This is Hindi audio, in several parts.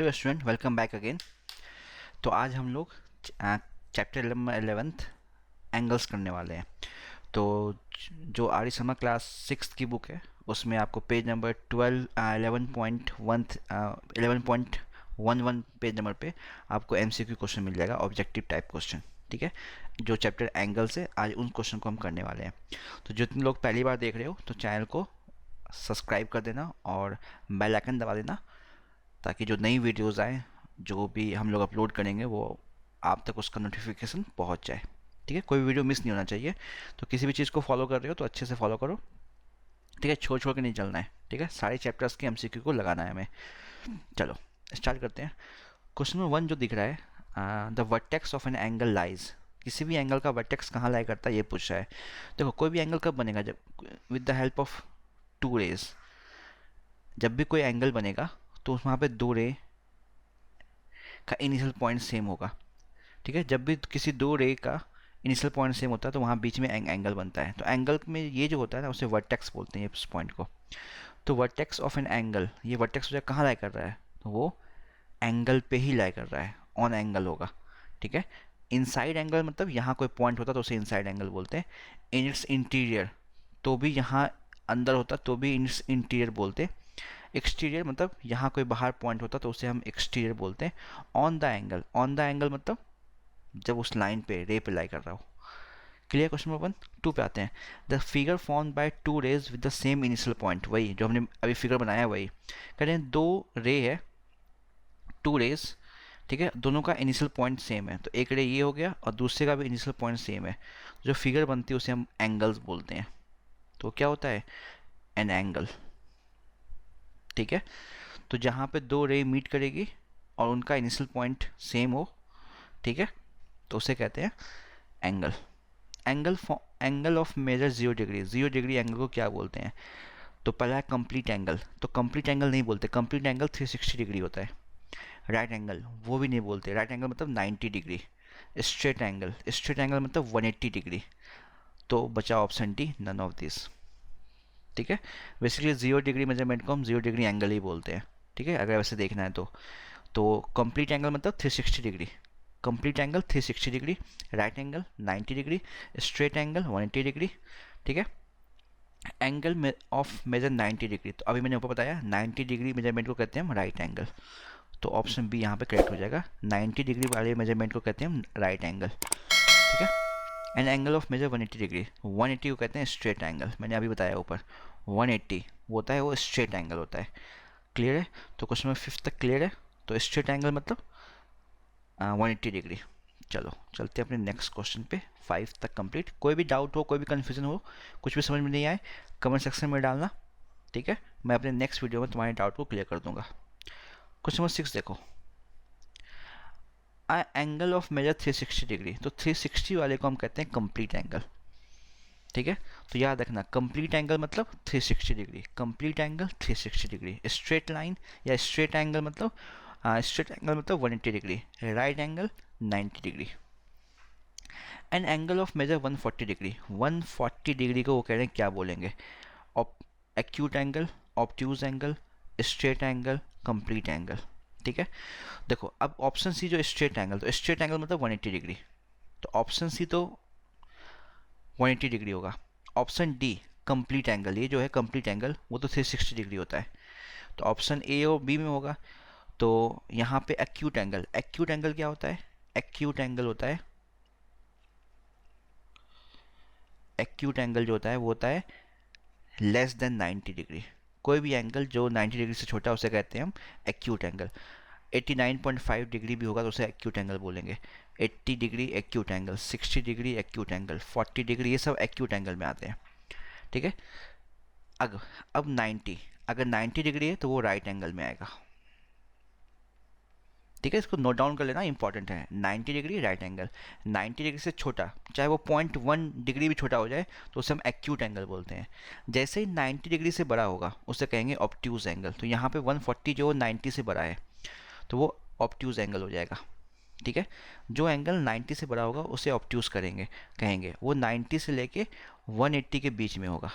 Hello student, welcome back again. तो आज हम लोग चैप्टर 11th एंगल्स करने वाले हैं। तो जो आर ई शर्मा क्लास 6 की बुक है उसमें आपको पेज नंबर 11.11 पेज नंबर पे आपको एमसीक्यू क्वेश्चन मिल जाएगा, ऑब्जेक्टिव टाइप क्वेश्चन। ठीक है, जो चैप्टर एंगल्स है आज उन क्वेश्चन को हम करने वाले हैं। तो जितने लोग पहली बार देख रहे हो तो चैनल को सब्सक्राइब कर देना और बेल आइकन दबा देना, ताकि जो नई वीडियोज़ आए, जो भी हम लोग अपलोड करेंगे, वो आप तक उसका नोटिफिकेशन पहुंच जाए। ठीक है, कोई वीडियो मिस नहीं होना चाहिए। तो किसी भी चीज़ को फॉलो कर रहे हो तो अच्छे से फॉलो करो। ठीक है, छोड़ छोड़ के नहीं चलना है। ठीक है, सारे चैप्टर्स के एमसीक्यू को लगाना है हमें। चलो स्टार्ट करते हैं। क्वेश्चन नंबर 1 जो दिख रहा है, the vertex of an angle lies. किसी भी एंगल का वर्टेक्स कहाँ लाई करता है ये पूछ रहा है। देखो, कोई भी एंगल कब बनेगा? जब with the help of two rays. जब भी कोई एंगल बनेगा तो वहाँ पे दो रे का इनिशियल पॉइंट सेम होगा। ठीक है, जब भी किसी दो रे का इनिशियल पॉइंट सेम होता है तो वहाँ बीच में एंगल बनता है। तो एंगल में ये जो होता है ना, उसे वर्टेक्स बोलते हैं इस पॉइंट को। तो वर्टेक्स ऑफ एन एंगल, ये वर्टेक्स जो कहाँ लाई कर रहा है? तो वो एंगल पे ही लाई कर रहा है, ऑन एंगल होगा। ठीक है, इनसाइड एंगल मतलब यहाँ कोई पॉइंट होता तो उसे इनसाइड एंगल बोलते हैं। इन इट्स इंटीरियर, तो भी यहाँ अंदर होता तो भी इट्स इंटीरियर बोलते हैं। एक्सटीरियर मतलब यहाँ कोई बाहर पॉइंट होता तो उसे हम एक्सटीरियर बोलते हैं। On the angle, on the angle मतलब जब उस लाइन पे रे पे लाई कर रहा हो। क्लियर? क्वेश्चन नंबर 1 2 पे आते हैं। The figure form by two rays with the same initial point, वही जो हमने अभी फिगर बनाया है वही। कह रहे हैं दो रे है, टू रेज। ठीक है, दोनों का इनिशियल पॉइंट सेम है, तो एक रे ये हो गया और दूसरे का भी इनिशियल पॉइंट सेम है। जो फिगर बनती है उसे हम एंगल्स बोलते हैं। तो क्या होता है? An angle. ठीक है, तो जहाँ पे दो रे मीट करेगी और उनका इनिशियल पॉइंट सेम हो, ठीक है, तो उसे कहते हैं angle. Angle of measure 0 degree, 0 degree angle को क्या बोलते हैं? तो पहला है कंप्लीट एंगल। तो कंप्लीट एंगल नहीं बोलते, कंप्लीट एंगल 360 डिग्री होता है। राइट एंगल वो भी नहीं बोलते, राइट एंगल मतलब 90 degree. Straight angle, straight angle मतलब 180 डिग्री। तो बचा option D, none of this. ठीक है, बेसिकली 0 डिग्री मेजरमेंट को हम 0 डिग्री एंगल ही बोलते हैं। ठीक है, अगर वैसे देखना है तो कंप्लीट एंगल मतलब 360 degree. Complete angle 360 degree, right angle 90 degree, straight angle 180 degree. ठीक है, एंगल में ऑफ मेजर 90 डिग्री, तो अभी मैंने ऊपर बताया 90 डिग्री मेजरमेंट को कहते हैं हम राइट एंगल। तो ऑप्शन बी यहाँ पे करेक्ट हो जाएगा। 90 डिग्री वाले मेजरमेंट को कहते हैं हम राइट एंगल। ठीक है, and angle of measure 180 degree, 180 को कहते हैं स्ट्रेट एंगल। मैंने अभी बताया ऊपर 180 होता है, वो स्ट्रेट एंगल होता है। क्लियर है? तो क्वेश्चन नंबर 5 तक क्लियर है। तो स्ट्रेट एंगल मतलब 180 डिग्री। चलो चलते हैं अपने नेक्स्ट क्वेश्चन पे। 5 तक कंप्लीट। कोई भी डाउट हो, कोई भी कन्फ्यूजन हो, कुछ भी समझ में नहीं आए, कमेंट सेक्शन में डालना। ठीक है, मैं अपने नेक्स्ट वीडियो में तुम्हारे डाउट को क्लियर कर दूंगा। क्वेश्चन नंबर 6 देखो। एंगल ऑफ मेजर 360 डिग्री, तो 360 वाले को हम कहते हैं कंप्लीट एंगल। ठीक है, तो याद रखना कंप्लीट एंगल मतलब 360 degree, complete angle 360 degree. Straight line या स्ट्रेट एंगल मतलब 180 degree, right angle 90 degree. An angle of measure 140 degree, 140 degree को वो कह रहे हैं क्या बोलेंगे? Acute angle, obtuse angle, straight angle, complete angle. ठीक है, देखो अब ऑप्शन सी जो स्ट्रेट एंगल, तो स्ट्रेट एंगल मतलब 180 डिग्री, तो ऑप्शन सी तो 180 डिग्री होगा। ऑप्शन डी कंप्लीट एंगल, ये जो है कंप्लीट एंगल वो तो 360 डिग्री होता है, तो ऑप्शन ए और बी में होगा। तो यहाँ पे एक्यूट एंगल, एक्यूट एंगल क्या होता है? एक्यूट एंगल होता है, एक्यूट एंगल जो होता है वो होता है लेस देन 90 डिग्री। कोई भी एंगल जो 90 डिग्री से छोटा उसे कहते हैं हम एक्यूट एंगल। 89.5 डिग्री भी होगा तो उसे एक्यूट एंगल बोलेंगे। 80 degree acute angle, 60 degree acute angle, 40 degree, ये सब एक्यूट एंगल में आते हैं। ठीक है, अब 90, अगर 90 डिग्री है तो वो राइट एंगल में आएगा। ठीक है, इसको नोट डाउन कर लेना, इंपॉर्टेंट है। 90 डिग्री राइट एंगल, 90 डिग्री से छोटा, चाहे वो 0.1 डिग्री भी छोटा हो जाए तो उसे हम एक्यूट एंगल बोलते हैं। जैसे ही 90 डिग्री से बड़ा होगा उसे कहेंगे ऑब्ट्यूज एंगल। तो यहाँ पे 140 जो 90 से बड़ा है तो वो ऑब्ट्यूज एंगल हो जाएगा। ठीक है, जो एंगल 90 से बड़ा होगा उसे ऑब्ट्यूज कहेंगे। वो 90 से लेके 180 के बीच में होगा।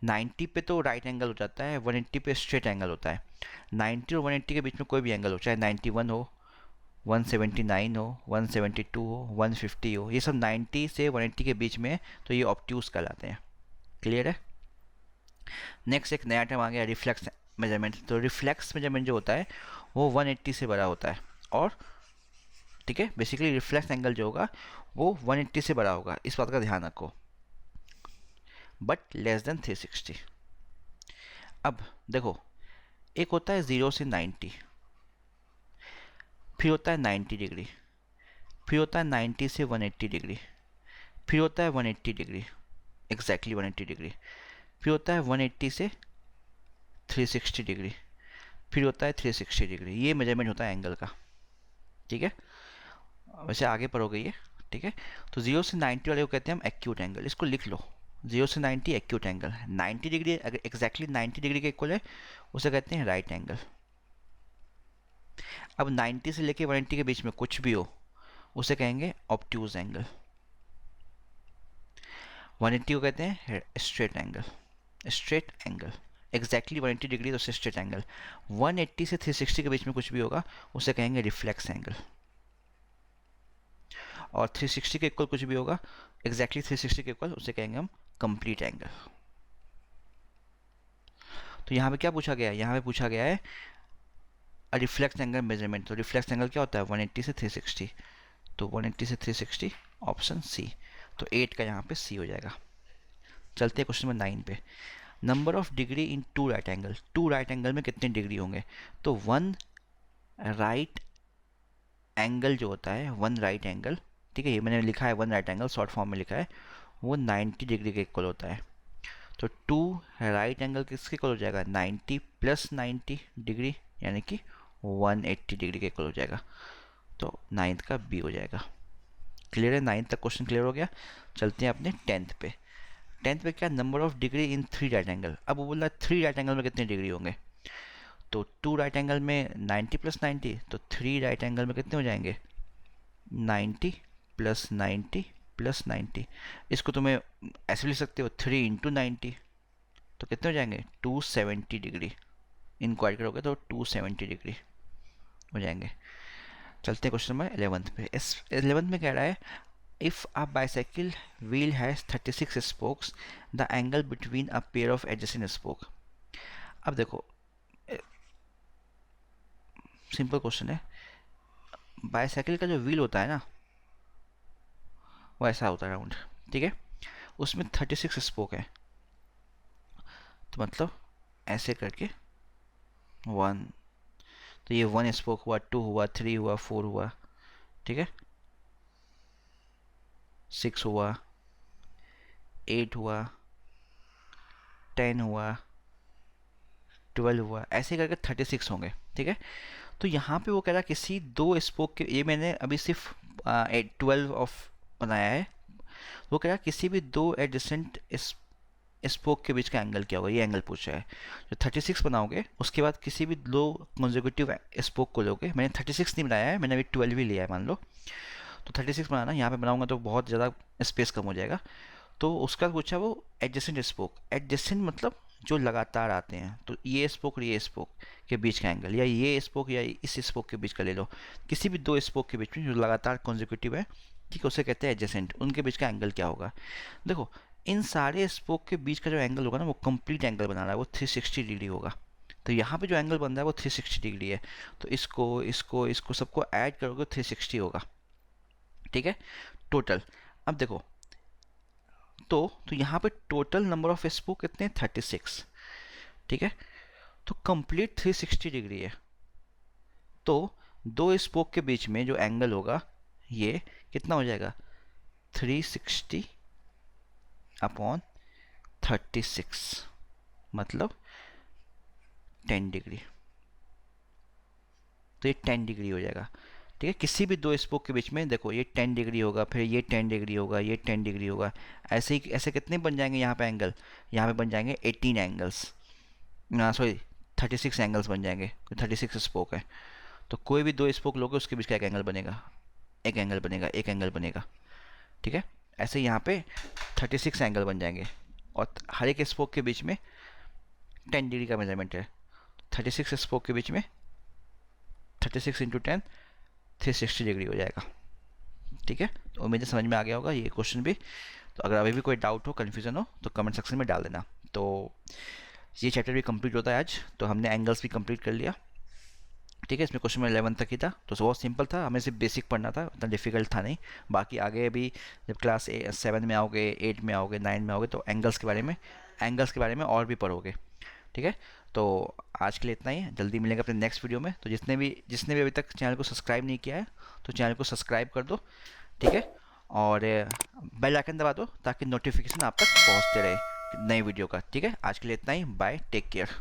90 पे तो राइट एंगल हो जाता है, 180 पे स्ट्रेट एंगल होता है। 90 और 180 के बीच में कोई भी एंगल हो, चाहे 91 हो, 179 हो, 172 हो, 150 हो, ये सब 90 से 180 के बीच में, तो ये ऑब्ट्यूज कहलाते हैं। क्लियर है? नेक्स्ट एक नया टर्म आ गया, रिफ्लेक्स मेजरमेंट। तो रिफ्लेक्स मेजरमेंट जो होता है वो 180 से बड़ा होता है, और ठीक है, बेसिकली रिफ्लेक्स एंगल जो होगा वो 180 से बड़ा होगा, इस बात का ध्यान रखो, बट लेस देन 360। अब देखो, एक होता है 0 से 90, फिर होता है 90 डिग्री, फिर होता है 90 से 180 डिग्री, फिर होता है 180 डिग्री, एग्जैक्टली 180 डिग्री, फिर होता है 180 से 360 डिग्री, फिर होता है 360 डिग्री। ये मेजरमेंट होता है एंगल का। ठीक है, वैसे आगे पढ़ोगे ये। ठीक है, तो 0 से 90 वाले को कहते हैं हम एक्यूट एंगल, इसको लिख लो। 0 से 90 एक्यूट एंगल, 90 डिग्री अगर एग्जैक्टली 90 डिग्री के इक्वल है उसे कहते हैं राइट एंगल। अब 90 से लेके 180 के बीच में कुछ भी हो उसे कहेंगे ऑब्ट्यूज एंगल। 180 को कहते हैं straight angle, straight angle exactly 180 degree तो स्ट्रेट एंगल। 180 से 360 के बीच में कुछ भी होगा उसे कहेंगे रिफ्लेक्स एंगल, और 360 के इक्वल कुछ भी होगा, एग्जैक्टली 360 के इक्वल, उसे कहेंगे हम कंप्लीट एंगल। तो यहाँ पे क्या पूछा गया है? यहाँ पे पूछा गया है रिफ्लेक्स एंगल मेजरमेंट। तो रिफ्लेक्स एंगल क्या होता है? 180 से 360, तो 180 से 360 ऑप्शन सी, तो 8 का यहाँ पे सी हो जाएगा। चलते हैं क्वेश्चन नंबर 9 पे। Number of degree in two right angle, two right angle में कितने डिग्री होंगे? तो वन राइट एंगल जो होता है, वन राइट एंगल, ठीक है, ये मैंने लिखा है one right angle, short form में लिखा है, वो 90 डिग्री के इक्वल होता है। तो टू राइट एंगल किसके इक्वल हो जाएगा? 90 प्लस 90 डिग्री, यानी कि 180 डिग्री के इक्वल हो जाएगा। तो 9th का बी हो जाएगा। क्लियर है? 9th तक क्वेश्चन क्लियर हो गया। चलते हैं अपने 10th पे। 10th पे क्या? Number of degree in three right angle. अब वो बोल रहा है थ्री राइट एंगल में कितने डिग्री होंगे? तो टू राइट एंगल में 90 प्लस 90, तो थ्री राइट एंगल में कितने हो जाएंगे? 90 प्लस 90 प्लस 90। इसको तुम्हें ऐसे लिख सकते हो 3 इंटू 90, तो कितने हो जाएंगे? 270 डिग्री। इनको ऐड करोगे तो 270 डिग्री हो जाएंगे। चलते हैं क्वेश्चन नंबर 11th पे। इस 11th में कह रहा है if a bicycle wheel has 36 spokes the angle between a pair of adjacent spoke. अब देखो, सिंपल क्वेश्चन है। बाइसाइकिल का जो व्हील होता है ना, वो ऐसा होता है राउंड, ठीक है, उसमें 36 स्पोक है। तो मतलब ऐसे करके 1, तो ये 1 स्पोक हुआ, 2 हुआ, 3 हुआ, 4 हुआ, ठीक है, 6 हुआ, 8 हुआ, 10 हुआ, 12 हुआ, ऐसे करके 36 होंगे। ठीक है, तो यहाँ पे वो कह रहा है किसी दो स्पोक के, ये मैंने अभी सिर्फ 12 ऑफ बनाया है, वो कह रहा है किसी भी दो एडजेसेंट स्पोक के बीच का एंगल क्या होगा, ये एंगल पूछा है। जो 36 बनाओगे उसके बाद किसी भी दो कंसेक्यूटिव स्पोक को लोगे, मैंने 36 नहीं बनाया है, मैंने अभी 12 ही लिया है मान लो, तो 36 बनाना, यहाँ पे बनाऊंगा तो बहुत ज़्यादा स्पेस कम हो जाएगा। तो उसका पूछा वो एडजेसेंट स्पोक, एडजेसेंट मतलब जो लगातार आते हैं, तो ये स्पोक और ये स्पोक के बीच का एंगल, या ये स्पोक या इस स्पोक के बीच का ले लो, किसी भी दो स्पोक के बीच में जो लगातार कॉन्जिक्यूटिव है, ठीक है, उसे कहते हैं एडजेसेंट, उनके बीच का एंगल क्या होगा? देखो, इन सारे स्पोक के बीच का जो एंगल होगा ना, वो कंप्लीट एंगल बना रहा है, वो 360 डिग्री होगा। तो यहाँ पे जो एंगल बन रहा है वो 360 डिग्री है, तो इसको इसको इसको सबको ऐड करोगे 360 होगा। ठीक है, टोटल। अब देखो, तो यहाँ पे टोटल नंबर ऑफ स्पोक कितने हैं? 36। ठीक है, तो कंप्लीट 360 डिग्री है, तो दो स्पोक के बीच में जो एंगल होगा ये कितना हो जाएगा? 360 अपॉन 36, मतलब 10 डिग्री। तो ये 10 डिग्री हो जाएगा। ठीक है, किसी भी दो स्पोक के बीच में देखो, ये 10 डिग्री होगा, फिर ये 10 डिग्री होगा, ये 10 डिग्री होगा, ऐसे ही ऐसे कितने बन जाएंगे यहाँ पे एंगल? यहाँ पे बन जाएंगे 18 एंगल्स, सॉरी 36 एंगल्स बन जाएंगे, 36 स्पोक है। तो कोई भी दो स्पोक लोगे उसके बीच का एक एंगल बनेगा, एक एंगल बनेगा, एक एंगल बनेगा। ठीक है, ऐसे यहाँ पे 36 एंगल बन जाएंगे, और हर एक स्पोक के बीच में 10 डिग्री का मेजरमेंट है। 36 स्पोक के बीच में 36 इंटू 10 360 डिग्री हो जाएगा। ठीक है, तो उम्मीद है समझ में आ गया होगा ये क्वेश्चन भी। तो अगर अभी भी कोई डाउट हो, कन्फ्यूज़न हो, तो कमेंट सेक्शन में डाल देना। तो ये चैप्टर भी कंप्लीट होता है आज। तो हमने एंगल्स भी कंप्लीट कर लिया। ठीक है, इसमें क्वेश्चन में 11 तक ही था, तो बहुत सिंपल था, हमें सिर्फ बेसिक पढ़ना था, उतना डिफिकल्ट था नहीं। बाकी आगे अभी जब क्लास 7 में आओगे, 8 में आओगे, 9 में आओगे, तो एंगल्स के बारे में और भी पढ़ोगे। ठीक है, तो आज के लिए इतना ही है। जल्दी मिलेंगे अपने नेक्स्ट वीडियो में। तो जिसने भी अभी तक चैनल को सब्सक्राइब नहीं किया है, तो चैनल को सब्सक्राइब कर दो। ठीक है, और बेल आइकन दबा दो ताकि नोटिफिकेशन आप तक पहुंचते रहे नए वीडियो का। ठीक है, आज के लिए इतना ही। Bye, take care.